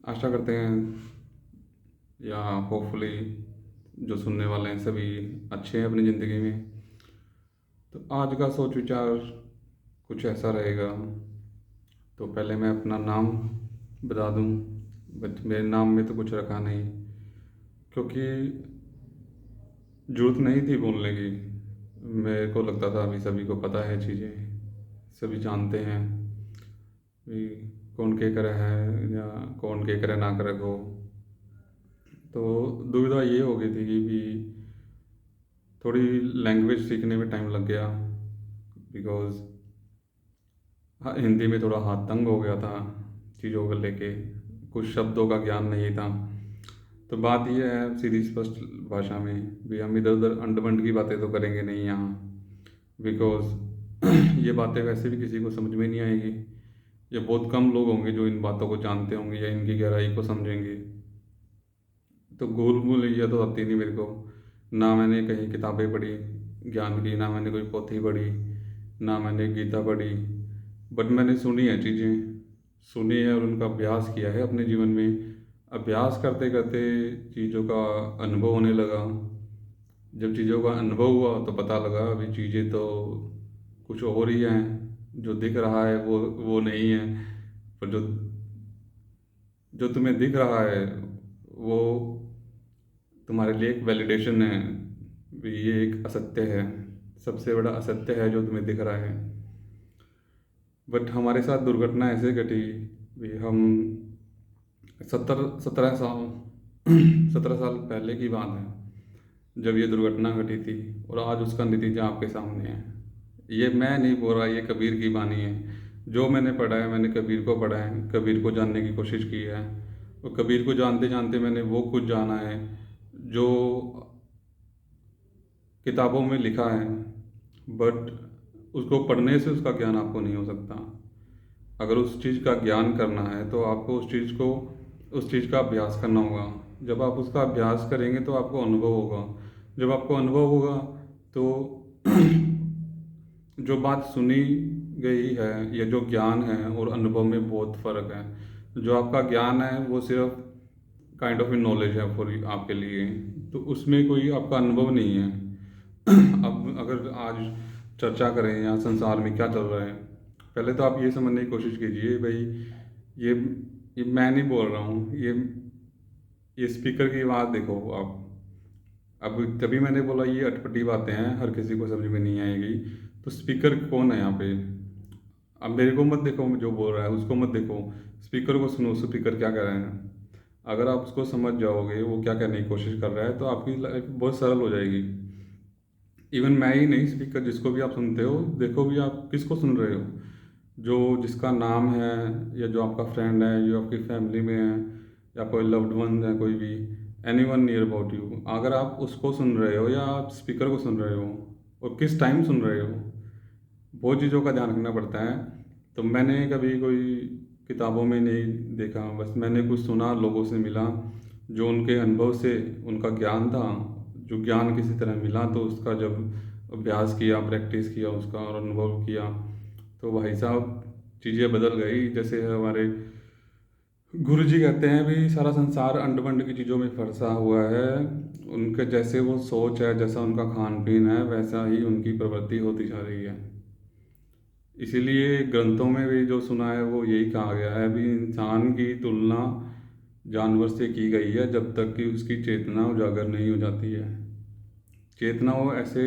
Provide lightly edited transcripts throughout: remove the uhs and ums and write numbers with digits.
आशा करते हैं या होपफुली जो सुनने वाले हैं सभी अच्छे हैं अपनी ज़िंदगी में। तो आज का सोच विचार कुछ ऐसा रहेगा। तो पहले मैं अपना नाम बता दूं। बट मेरे नाम में तो कुछ रखा नहीं, क्योंकि ज़रूरत नहीं थी बोलने की। मेरे को लगता था अभी सभी को पता है चीज़ें, सभी जानते हैं भी कौन के करे है या कौन के करे ना करे को। तो दुविधा ये हो गई थी कि भी थोड़ी लैंग्वेज सीखने में टाइम लग गया, बिकॉज़ हाँ, हिंदी में थोड़ा हाथ तंग हो गया था चीज़ों को लेके, कुछ शब्दों का ज्ञान नहीं था। तो बात यह है सीधी स्पष्ट भाषा में भी, हम इधर उधर अंड बंड की बातें तो करेंगे नहीं यहाँ, बिकॉज़ ये बातें वैसे भी किसी को समझ में नहीं आएगी। ये बहुत कम लोग होंगे जो इन बातों को जानते होंगे या इनकी गहराई को समझेंगे। तो गोल मूल ये तो आती नहीं मेरे को। ना मैंने कहीं किताबें पढ़ी ज्ञान की, ना मैंने कोई पोथी पढ़ी, ना मैंने गीता पढ़ी। बट मैंने सुनी है चीज़ें, सुनी है और उनका अभ्यास किया है अपने जीवन में। अभ्यास करते करते चीज़ों का अनुभव होने लगा। जब चीज़ों का अनुभव हुआ तो पता लगा अभी चीज़ें तो कुछ और ही हैं। जो दिख रहा है वो नहीं है। पर जो जो तुम्हें दिख रहा है वो तुम्हारे लिए एक वैलिडेशन है भी, ये एक असत्य है, सबसे बड़ा असत्य है जो तुम्हें दिख रहा है। बट हमारे साथ दुर्घटना ऐसे घटी भी, हम 17 साल 17 साल पहले की बात है जब ये दुर्घटना घटी थी, और आज उसका नतीजा आपके सामने है। ये मैं नहीं बोल रहा, ये कबीर की वाणी है। जो मैंने पढ़ा है, मैंने कबीर को पढ़ा है, कबीर को जानने की कोशिश की है, और कबीर को जानते जानते मैंने वो कुछ जाना है जो किताबों में लिखा है। बट उसको पढ़ने से उसका ज्ञान आपको नहीं हो सकता। अगर उस चीज़ का ज्ञान करना है तो आपको उस चीज़ का अभ्यास करना होगा। जब आप उसका अभ्यास करेंगे तो आपको अनुभव होगा। जब आपको अनुभव होगा तो जो बात सुनी गई है या जो ज्ञान है और अनुभव में बहुत फ़र्क है। जो आपका ज्ञान है वो सिर्फ काइंड ऑफ नॉलेज है फॉर आपके लिए, तो उसमें कोई आपका अनुभव नहीं है। अब अगर आज चर्चा करें या संसार में क्या चल रहा है, पहले तो आप ये समझने की कोशिश कीजिए भाई, ये ये मैं नहीं बोल रहा हूँ, ये स्पीकर की आवाज़ देखो आप। अब तभी मैंने बोला ये अटपटी बातें हैं, हर किसी को समझ में नहीं आएगी। तो स्पीकर कौन है यहाँ पे? अब मेरे को मत देखो जो बोल रहा है, उसको मत देखो, स्पीकर को सुनो, स्पीकर क्या कह रहे हैं। अगर आप उसको समझ जाओगे वो क्या कहने की कोशिश कर रहा है तो आपकी लाइफ बहुत सरल हो जाएगी। इवन मैं ही नहीं, स्पीकर जिसको भी आप सुनते हो, देखो भी आप किसको सुन रहे हो। जो जिसका नाम है, या जो आपका फ्रेंड है, जो आपकी फैमिली में है, या कोई लव्ड वन है, कोई भी any one near about you, अगर आप उसको सुन रहे हो या आप स्पीकर को सुन रहे हो और किस टाइम सुन रहे हो, बहुत चीज़ों का ध्यान रखना पड़ता है। तो मैंने कभी कोई किताबों में नहीं देखा, बस मैंने कुछ सुना, लोगों से मिला, जो उनके अनुभव से उनका ज्ञान था, जो ज्ञान किसी तरह मिला तो उसका जब अभ्यास किया, प्रैक्टिस किया उसका और अनुभव किया, तो भाई साहब चीज़ें बदल गई। जैसे हमारे गुरु जी कहते हैं भी सारा संसार अंड बंड की चीज़ों में फंसा हुआ है। उनके जैसे वो सोच है, जैसा उनका खान पीन है, वैसा ही उनकी प्रवृत्ति होती जा रही है। इसीलिए ग्रंथों में भी जो सुना है वो यही कहा गया है भी, इंसान की तुलना जानवर से की गई है जब तक कि उसकी चेतना उजागर नहीं हो जाती है। चेतना वो ऐसे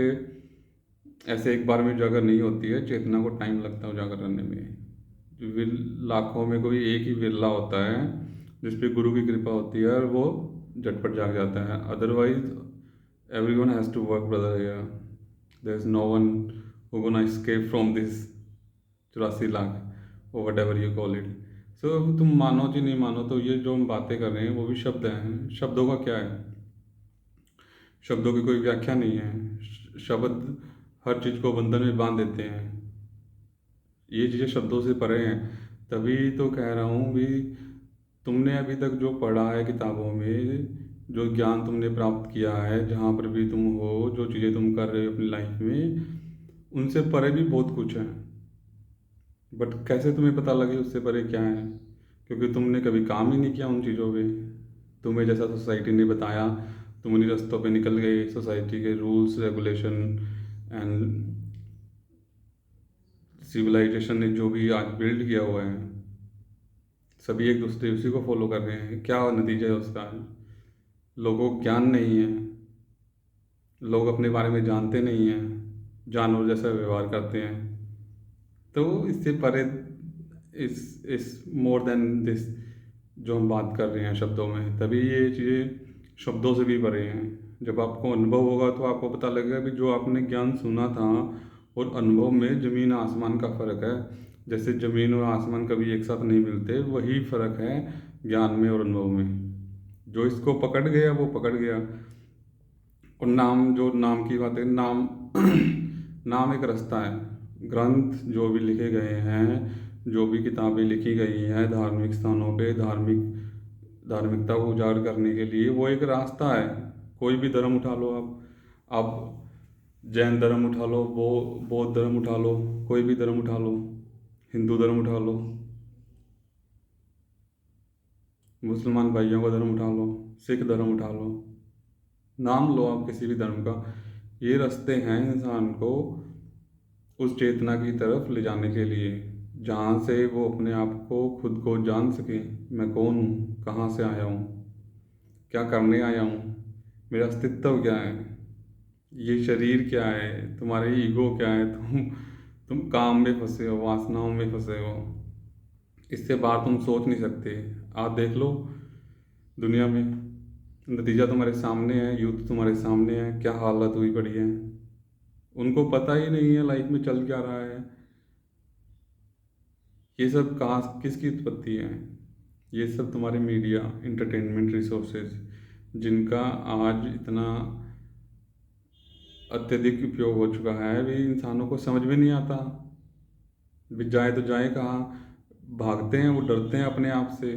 ऐसे एक बार में उजागर नहीं होती है, चेतना को टाइम लगता है उजागर करने में। लाखों में कोई एक ही विरला होता है जिस पे गुरु की कृपा होती है और वो झटपट जाग जाता है। Otherwise everyone has to work brother here. There's no one who gonna escape from this 84 lakh or whatever you call it. So तुम मानो कि नहीं मानो, तो ये जो हम बातें कर रहे हैं वो भी शब्द हैं। शब्दों का क्या है? शब्दों की कोई व्याख्या नहीं है। शब्द हर चीज़ को बंधन में बांध देते हैं। ये चीज़ें शब्दों से परे हैं। तभी तो कह रहा हूँ भी, तुमने अभी तक जो पढ़ा है किताबों में, जो ज्ञान तुमने प्राप्त किया है, जहाँ पर भी तुम हो, जो चीज़ें तुम कर रहे हो अपनी लाइफ में, उनसे परे भी बहुत कुछ है। बट कैसे तुम्हें पता लगे उससे परे क्या है? क्योंकि तुमने कभी काम ही नहीं किया उन चीज़ों पे। तुम्हें जैसा सोसाइटी ने बताया तुम उन्हीं रास्तों पे निकल गए, सोसाइटी के रूल्स रेगुलेशन एंड सिविलाइजेशन ने जो भी आज बिल्ड किया हुआ है, सभी एक दूसरे उसी को फॉलो कर रहे हैं। क्या नतीजा है उसका? लोगों को ज्ञान नहीं है, लोग अपने बारे में जानते नहीं हैं, जानवर जैसा व्यवहार करते हैं। तो इससे परे, इस मोर देन दिस जो हम बात कर रहे हैं शब्दों में, तभी ये चीज़ें शब्दों से भी परे हैं। जब आपको अनुभव होगा तो आपको पता लगेगा कि जो आपने ज्ञान सुना था और अनुभव में ज़मीन आसमान का फ़र्क है। जैसे ज़मीन और आसमान कभी एक साथ नहीं मिलते, वही फ़र्क है ज्ञान में और अनुभव में। जो इसको पकड़ गया वो पकड़ गया। और नाम, जो नाम की बात है, नाम नाम एक रास्ता है। ग्रंथ जो भी लिखे गए हैं, जो भी किताबें लिखी गई हैं धार्मिक स्थानों पे, धार्मिकता को उजागर करने के लिए, वो एक रास्ता है। कोई भी धर्म उठा लो आप जैन धर्म उठा लो, बौद्ध धर्म उठा लो, कोई भी धर्म उठा लो, हिंदू धर्म उठा लो, मुसलमान भाइयों का धर्म उठा लो, सिख धर्म उठा लो, नाम लो आप किसी भी धर्म का। ये रास्ते हैं इंसान को उस चेतना की तरफ ले जाने के लिए, जहाँ से वो अपने आप को, खुद को जान सके। मैं कौन हूँ, कहाँ से आया हूँ, क्या करने आया हूँ, मेरा अस्तित्व क्या है, ये शरीर क्या है, तुम्हारी ईगो क्या है, तुम काम में फंसे हो, वासनाओं में फंसे हो। इससे बाहर तुम सोच नहीं सकते। आप देख लो दुनिया में, नतीजा तुम्हारे सामने है, यूथ तुम्हारे सामने है, क्या हालत हुई पड़ी है। उनको पता ही नहीं है लाइफ में चल क्या रहा है। ये सब कहाँ, किसकी उत्पत्ति है? ये सब तुम्हारे मीडिया, इंटरटेनमेंट रिसोर्सेज, जिनका आज इतना अत्यधिक उपयोग हो चुका है, भी इंसानों को समझ में नहीं आता। भी जाए तो जाए कहाँ, भागते हैं वो, डरते हैं अपने आप से।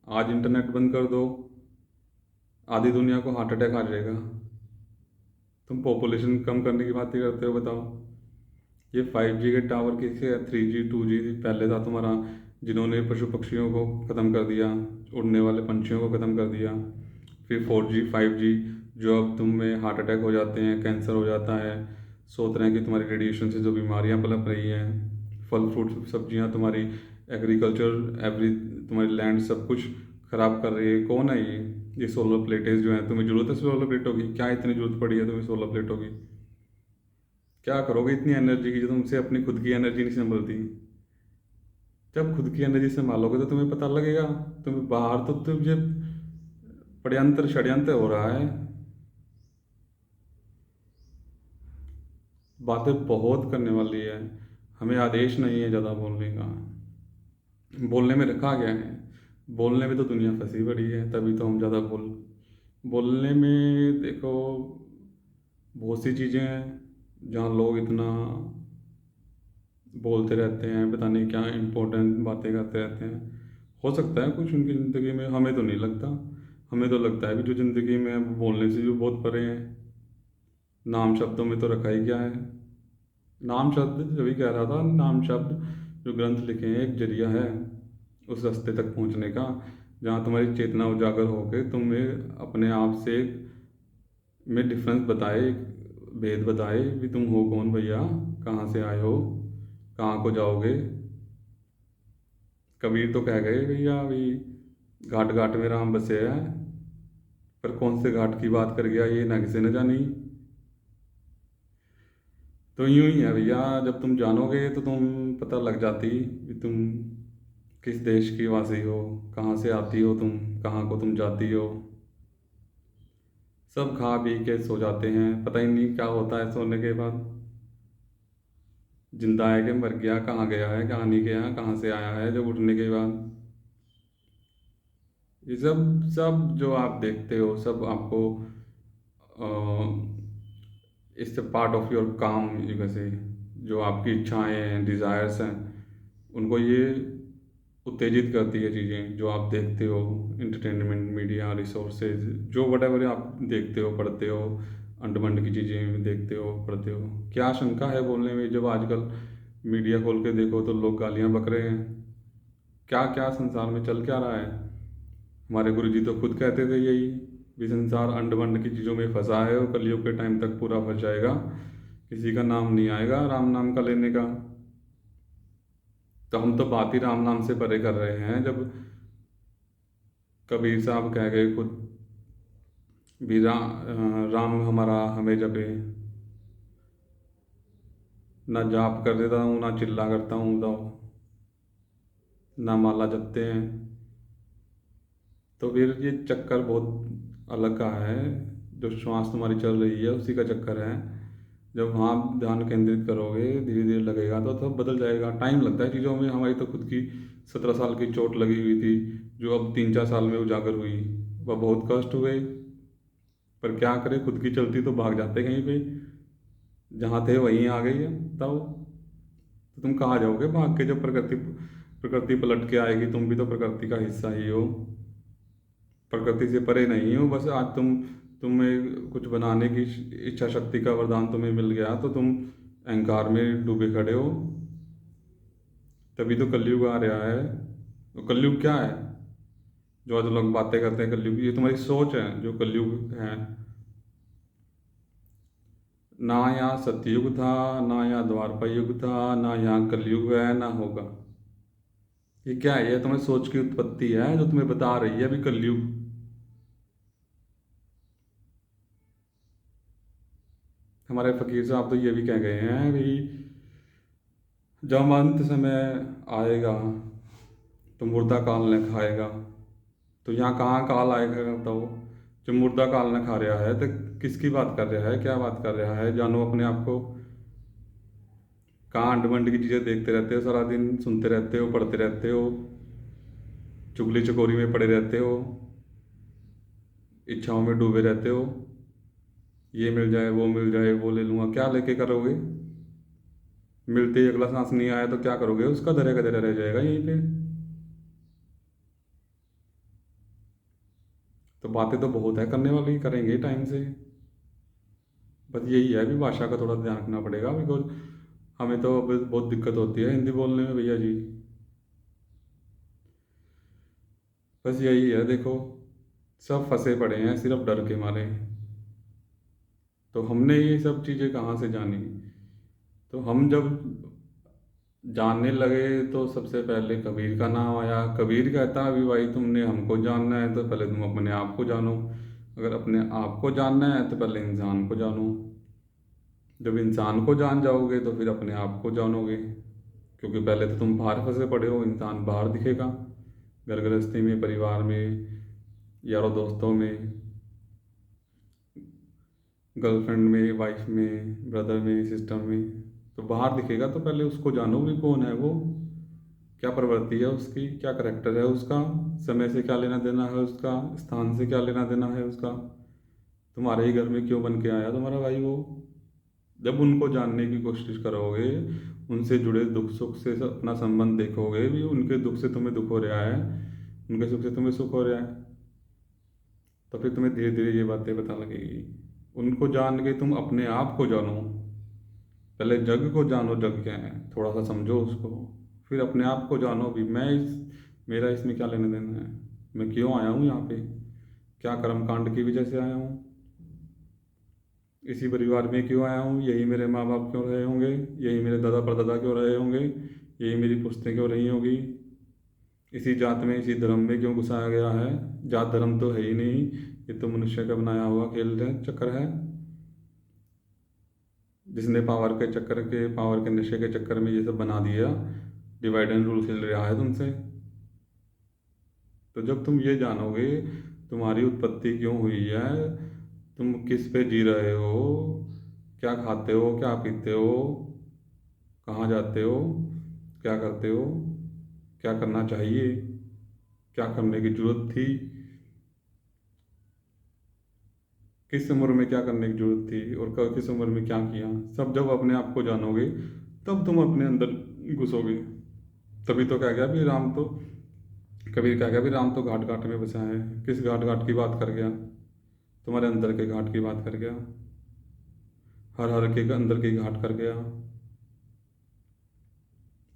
आज इंटरनेट बंद कर दो, आधी दुनिया को हार्ट अटैक आ जाएगा। तुम पॉपुलेशन कम करने की बात ही करते हो, बताओ। ये 5G के टावर किसके? 3G 2G पहले था तुम्हारा, जिन्होंने पशु पक्षियों को ख़त्म कर दिया, उड़ने वाले पंछियों को ख़त्म कर दिया। फिर 4G 5G, जो अब तुम्हें हार्ट अटैक हो जाते हैं, कैंसर हो जाता है। सोच रहे हैं कि तुम्हारी रेडिएशन से जो बीमारियां पनप रही हैं, फल फ्रूट सब्जियां, तुम्हारी एग्रीकल्चर, तुम्हारी लैंड सब कुछ ख़राब कर रही है। कौन है ये सोलर प्लेटें जो हैं, तुम्हें ज़रूरत है सोलर प्लेटों की? क्या इतनी ज़रूरत पड़ी है तुम्हें सोलर प्लेटों की? क्या करोगे इतनी एनर्जी की जो तुमसे अपनी खुद की एनर्जी नहीं संभलती? जब खुद की एनर्जी संभालोगे तो तुम्हें पता लगेगा। तुम्हें बाहर तो तुझे षड्यंत्र षड्यंत्र हो रहा है। बातें बहुत करने वाली है, हमें आदेश नहीं है ज़्यादा बोलने का। बोलने में रखा गया है, बोलने में तो दुनिया फंसी पड़ी है, तभी तो हम ज़्यादा बोलने में देखो बहुत सी चीज़ें हैं जहाँ लोग इतना बोलते रहते हैं, पता नहीं क्या इम्पोर्टेंट बातें करते रहते हैं। हो सकता है कुछ उनकी ज़िंदगी में, हमें तो नहीं लगता। हमें तो लगता है कि जो ज़िंदगी में है वो बोलने से भी बहुत परे हैं। नाम शब्दों में तो रखा ही क्या है। नाम शब्द, जो भी कह रहा था, नाम शब्द जो ग्रंथ लिखे हैं एक जरिया है उस रास्ते तक पहुंचने का, जहाँ तुम्हारी चेतना उजागर होकर तुम्हें अपने आप से में डिफरेंस बताए, भेद बताए कि तुम हो कौन भैया, कहाँ से आए हो, कहाँ को जाओगे। कबीर तो कह गए भैया अभी, घाट घाट में राम बसे है, पर कौन से घाट की बात कर गया ये ना किसी ने जानी। तो यूं ही है भैया, जब तुम जानोगे तो तुम पता लग जाती कि तुम किस देश की वासी हो, कहाँ से आती हो तुम, कहाँ को तुम जाती हो। सब खा पी के सो जाते हैं, पता ही नहीं क्या होता है सोने के बाद। जिंदा है कि मर गया, कहाँ गया है, कहाँ नहीं गया, कहाँ से आया है जब उठने के बाद। ये सब सब जो आप देखते हो सब आपको, इससे पार्ट ऑफ योर काम, ये कैसे, जो आपकी इच्छाएं हैं, डिज़ायर्स हैं, उनको ये उत्तेजित करती है चीज़ें जो आप देखते हो। इंटरटेनमेंट, मीडिया, रिसोर्सेज, जो वट आप देखते हो, पढ़ते हो, अंडमंड की चीज़ें देखते हो, पढ़ते हो। क्या शंका है बोलने में, जब आजकल मीडिया खोल के देखो तो लोग गालियाँ बक रहे हैं। क्या क्या संसार में चल क्या रहा है। हमारे गुरु जी तो खुद कहते थे यही, भी संसार अंड वंड की चीज़ों में फंसा है और कलयुग के टाइम तक पूरा फंस जाएगा, किसी का नाम नहीं आएगा राम नाम का लेने का। तो हम तो बात ही राम नाम से परे कर रहे हैं। जब कबीर साहब कह गए खुद भी राम हमारा हमें जपे, ना जाप कर देता हूँ ना चिल्ला करता हूँ तो ना माला जपते हैं। तो फिर ये चक्कर बहुत अलग का है। जो श्वास तुम्हारी चल रही है उसी का चक्कर है। जब वहाँ ध्यान केंद्रित करोगे धीरे धीरे लगेगा तो सब बदल जाएगा। टाइम लगता है चीज़ों में। हमारी तो खुद की 17 साल की चोट लगी हुई थी, जो अब 3-4 साल में उजागर हुई। वह बहुत कष्ट हुए, पर क्या करें, खुद की चलती तो भाग जाते कहीं पे। जहाँ थे वहीं आ गई है तब। तो तुम कहाँ जाओगे भाग के, जब प्रकृति प्रकृति पलट के आएगी। तुम भी तो प्रकृति का हिस्सा ही हो, प्रकृति से परे नहीं हो। बस आज तुम्हें कुछ बनाने की इच्छा शक्ति का वरदान तुम्हें मिल गया तो तुम अहंकार में डूबे खड़े हो। तभी तो कलयुग आ रहा है। तो कलयुग क्या है जो आज लोग बातें करते हैं कलयुग? ये तुम्हारी सोच है जो कलयुग है। ना यहाँ सतयुग था, ना यहाँ द्वापर युग था, ना यहाँ कलयुग है, ना होगा। ये क्या है? ये तुम्हारी सोच की उत्पत्ति है जो तुम्हें बता रही है अभी कलयुग। हमारे फकीर साहब तो ये भी कह गए हैं भी, जब अंत समय आएगा तो मुर्दा काल ने खाएगा। तो यहाँ कहाँ काल आएगा बताओ? जो मुर्दा काल ने खा रहा है तो किसकी बात कर रहा है, क्या बात कर रहा है? जानो अपने आप को। कहाँ अंड वंड की चीज़ें देखते रहते हो सारा दिन, सुनते रहते हो, पढ़ते रहते हो, चुगली चकोरी में पड़े रहते हो, इच्छाओं में डूबे रहते हो। ये मिल जाए, वो मिल जाए, वो ले लूँगा, क्या लेके करोगे? मिलते ही अगला सांस नहीं आया तो क्या करोगे? उसका धरे का धरे रह जाएगा यहीं पे। तो बातें तो बहुत है करने वाली, करेंगे टाइम से। बस यही है, अभी भाषा का थोड़ा ध्यान रखना पड़ेगा, बिकॉज हमें तो अब बहुत दिक्कत होती है हिंदी बोलने में भैया जी। बस यही है, देखो सब फंसे पड़े हैं सिर्फ डर के मारे। तो हमने ये सब चीज़ें कहाँ से जानी? तो हम जब जानने लगे तो सबसे पहले कबीर का नाम आया। कबीर कहता है, अभी भाई तुमने हमको जानना है तो पहले तुम अपने आप को जानो। अगर अपने आप को जानना है तो पहले इंसान को जानो। जब इंसान को जान जाओगे तो फिर अपने आप को जानोगे, क्योंकि पहले तो तुम बाहर फंसे पड़े हो। इंसान बाहर दिखेगा, घर गृहस्थी में, परिवार में, यारों दोस्तों में, गर्लफ्रेंड में, वाइफ में, ब्रदर में, सिस्टर में। तो बाहर दिखेगा तो पहले उसको जानो भी, कौन है वो, क्या प्रवृत्ति है उसकी, क्या करेक्टर है उसका, समय से क्या लेना देना है उसका, स्थान से क्या लेना देना है उसका, तुम्हारे ही घर में क्यों बन के आया तुम्हारा भाई वो। जब उनको जानने की कोशिश करोगे, उनसे जुड़े दुख सुख से अपना संबंध देखोगे भी, उनके दुख से तुम्हें दुख हो रहा है, उनके सुख से तुम्हें सुख हो रहा है, तो फिर तुम्हें धीरे धीरे ये बातें पता लगेगी। उनको जान के तुम अपने आप को जानो। पहले जग को जानो, जग क्या है थोड़ा सा समझो उसको, फिर अपने आप को जानो भी। मेरा इसमें क्या लेना देना है, मैं क्यों आया हूँ यहाँ पे, क्या कर्म कांड की वजह से आया हूँ, इसी परिवार में क्यों आया हूँ, यही मेरे माँ बाप क्यों रहे होंगे, यही मेरे दादा परदादा क्यों रहे होंगे, यही मेरी पुश्तें क्यों रही होगी, इसी जात में, इसी धर्म में क्यों घुसाया गया है। जात धर्म तो है ही नहीं, ये तो मनुष्य का बनाया हुआ खेल है, चक्कर है, जिसने पावर के नशे के चक्कर में ये सब बना दिया। डिवाइड एंड रूल खेल रहा है तुमसे। तो जब तुम ये जानोगे तुम्हारी उत्पत्ति क्यों हुई है, तुम किस पे जी रहे हो, क्या खाते हो, क्या पीते हो, कहाँ जाते हो, क्या करते हो, क्या करना चाहिए, क्या करने की जरूरत थी, किस उम्र में क्या करने की जरूरत थी, और किस उम्र में क्या किया, सब जब अपने आप को जानोगे तब तुम अपने अंदर घुसोगे। तभी तो कह गया भी राम तो, कबीर कह गया भी राम तो घाट घाट में बसा है। किस घाट घाट की बात कर गया? तुम्हारे अंदर के घाट की बात कर गया, हर हर के अंदर की घाट कर गया।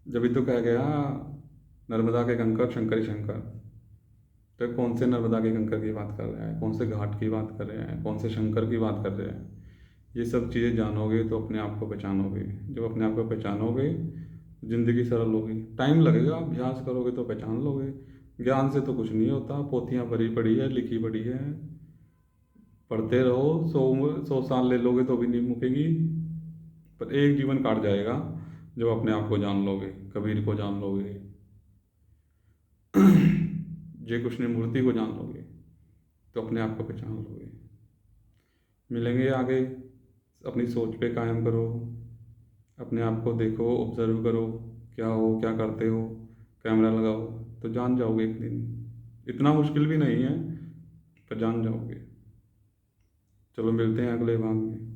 जब भी तो कह गया नर्मदा के कंकर शंकर ही शंकर। तो कौन से नर्मदा के कंकर की बात कर रहे हैं, कौन से घाट की बात कर रहे हैं, कौन से शंकर की बात कर रहे हैं, ये सब चीज़ें जानोगे तो अपने आप को पहचानोगे। जब अपने आप को पहचानोगे ज़िंदगी सरल होगी। टाइम लगेगा, अभ्यास करोगे तो पहचान लोगे। ज्ञान से तो कुछ नहीं होता, पोथियाँ भरी पड़ी है, लिखी पड़ी है, पढ़ते रहो, 100 साल ले लोगे तो भी नहीं मुकेगी, पर एक जीवन काट जाएगा जब अपने आप को जान लोगे, कबीर को जान लोगे, जय कृष्ण मूर्ति को जान लोगे तो अपने आप को पहचान लोगे। मिलेंगे आगे, अपनी सोच पे कायम करो, अपने आप को देखो, ऑब्जर्व करो, क्या हो, क्या करते हो, कैमरा लगाओ तो जान जाओगे एक दिन। इतना मुश्किल भी नहीं है, पर जान जाओगे। चलो मिलते हैं अगले भाग में।